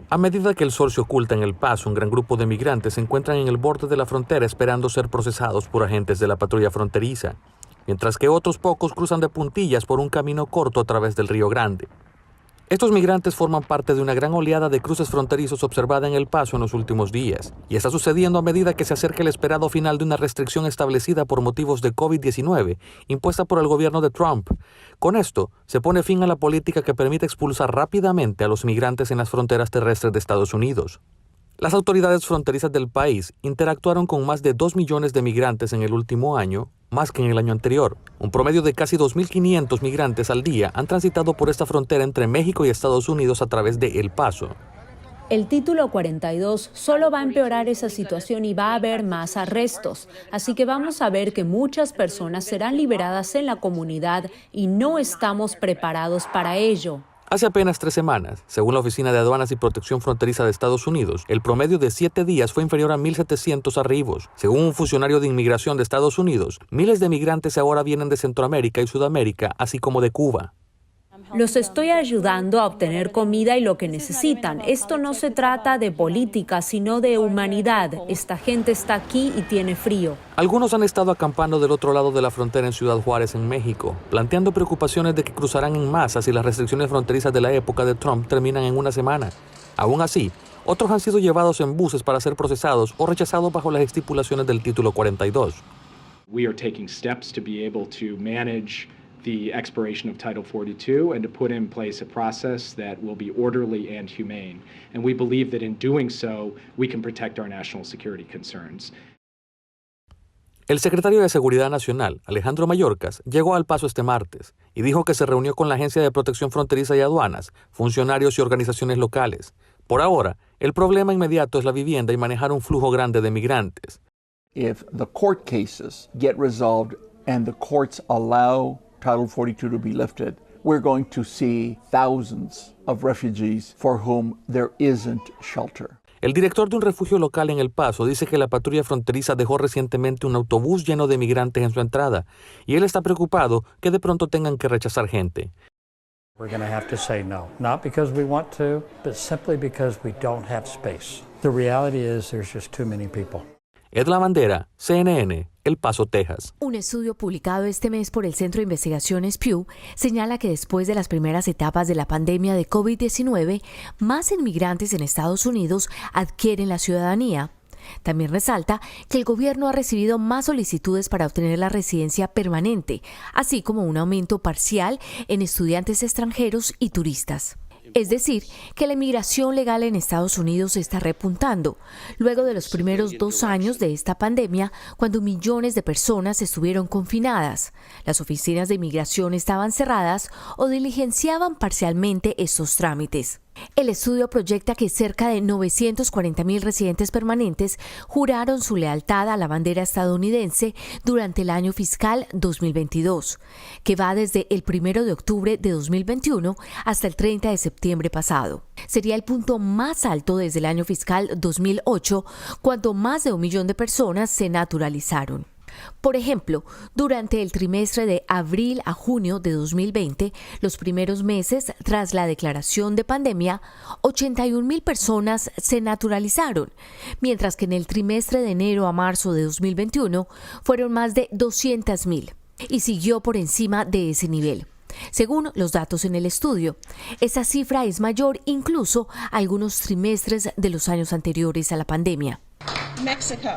A medida que el sol se oculta en El Paso, un gran grupo de migrantes se encuentran en el borde de la frontera esperando ser procesados por agentes de la patrulla fronteriza, mientras que otros pocos cruzan de puntillas por un camino corto a través del Río Grande. Estos migrantes forman parte de una gran oleada de cruces fronterizos observada en El Paso en los últimos días, y está sucediendo a medida que se acerca el esperado final de una restricción establecida por motivos de COVID-19, impuesta por el gobierno de Trump. Con esto, se pone fin a la política que permite expulsar rápidamente a los migrantes en las fronteras terrestres de Estados Unidos. Las autoridades fronterizas del país interactuaron con más de 2 millones de migrantes en el último año, más que en el año anterior. Un promedio de casi 2.500 migrantes al día han transitado por esta frontera entre México y Estados Unidos a través de El Paso. El título 42 solo va a empeorar esa situación y va a haber más arrestos. Así que vamos a ver que muchas personas serán liberadas en la comunidad y no estamos preparados para ello. Hace apenas 3 semanas, según la Oficina de Aduanas y Protección Fronteriza de Estados Unidos, el promedio de 7 días fue inferior a 1.700 arribos. Según un funcionario de inmigración de Estados Unidos, miles de migrantes ahora vienen de Centroamérica y Sudamérica, así como de Cuba. Los estoy ayudando a obtener comida y lo que necesitan. Esto no se trata de política, sino de humanidad. Esta gente está aquí y tiene frío. Algunos han estado acampando del otro lado de la frontera en Ciudad Juárez, en México, planteando preocupaciones de que cruzarán en masa si las restricciones fronterizas de la época de Trump terminan en una semana. Aún así, otros han sido llevados en buses para ser procesados o rechazados bajo las estipulaciones del título 42. We are taking steps to be able to manage the expiration of Title 42 and to put in place a process that will be orderly and humane. And we believe that in doing so, we can protect our national security concerns. El secretario de Seguridad Nacional, Alejandro Mayorkas, llegó al Paso este martes y dijo que se reunió con la Agencia de Protección Fronteriza y Aduanas, funcionarios y organizaciones locales. Por ahora, el problema inmediato es la vivienda y manejar un flujo grande de migrantes. If the court cases get resolved and the courts allow Title 42 to be lifted, we're going to see thousands of refugees for whom there isn't shelter. El director de un refugio local en El Paso dice que la patrulla fronteriza dejó recientemente un autobús lleno de migrantes en su entrada y él está preocupado que de pronto tengan que rechazar gente. We're going to have to say no, not because we want to, but simply because we don't have space. The reality is there's just too many people. Ed Lavandera, CNN, El Paso, Texas. Un estudio publicado este mes por el Centro de Investigaciones Pew señala que después de las primeras etapas de la pandemia de COVID-19, más inmigrantes en Estados Unidos adquieren la ciudadanía. También resalta que el gobierno ha recibido más solicitudes para obtener la residencia permanente, así como un aumento parcial en estudiantes extranjeros y turistas. Es decir, que la inmigración legal en Estados Unidos está repuntando, luego de los primeros 2 años de esta pandemia, cuando millones de personas estuvieron confinadas. Las oficinas de inmigración estaban cerradas o diligenciaban parcialmente estos trámites. El estudio proyecta que cerca de 940,000 residentes permanentes juraron su lealtad a la bandera estadounidense durante el año fiscal 2022, que va desde el 1 de octubre de 2021 hasta el 30 de septiembre pasado. Sería el punto más alto desde el año fiscal 2008, cuando más de 1 millón de personas se naturalizaron. Por ejemplo, durante el trimestre de abril a junio de 2020, los primeros meses tras la declaración de pandemia, 81,000 personas se naturalizaron, mientras que en el trimestre de enero a marzo de 2021 fueron más de 200,000 y siguió por encima de ese nivel. Según los datos en el estudio, esa cifra es mayor incluso a algunos trimestres de los años anteriores a la pandemia. México.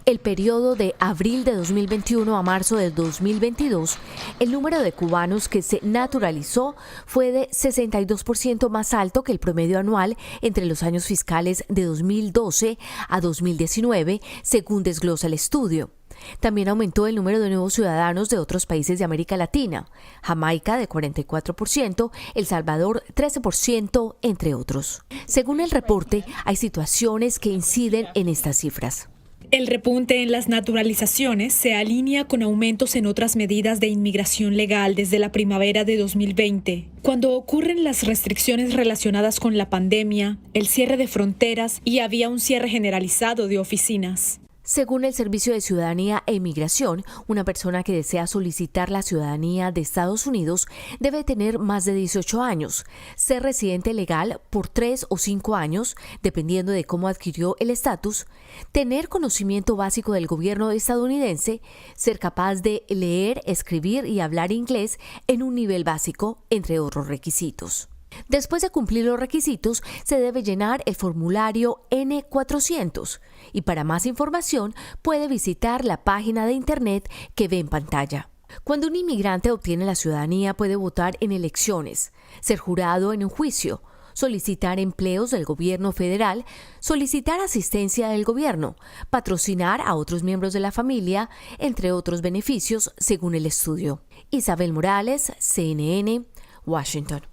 El periodo de abril de 2021 a marzo de 2022, el número de cubanos que se naturalizó fue de 62% más alto que el promedio anual entre los años fiscales de 2012 a 2019, según desglosa el estudio. También aumentó el número de nuevos ciudadanos de otros países de América Latina, Jamaica de 44%, El Salvador 13%, entre otros. Según el reporte, hay situaciones que inciden en estas cifras. El repunte en las naturalizaciones se alinea con aumentos en otras medidas de inmigración legal desde la primavera de 2020, cuando ocurren las restricciones relacionadas con la pandemia, el cierre de fronteras y había un cierre generalizado de oficinas. Según el Servicio de Ciudadanía e Inmigración, una persona que desea solicitar la ciudadanía de Estados Unidos debe tener más de 18 años, ser residente legal por 3 o 5 años, dependiendo de cómo adquirió el estatus, tener conocimiento básico del gobierno estadounidense, ser capaz de leer, escribir y hablar inglés en un nivel básico, entre otros requisitos. Después de cumplir los requisitos, se debe llenar el formulario N400 y para más información puede visitar la página de internet que ve en pantalla. Cuando un inmigrante obtiene la ciudadanía puede votar en elecciones, ser jurado en un juicio, solicitar empleos del gobierno federal, solicitar asistencia del gobierno, patrocinar a otros miembros de la familia, entre otros beneficios según el estudio. Isabel Morales, CNN, Washington.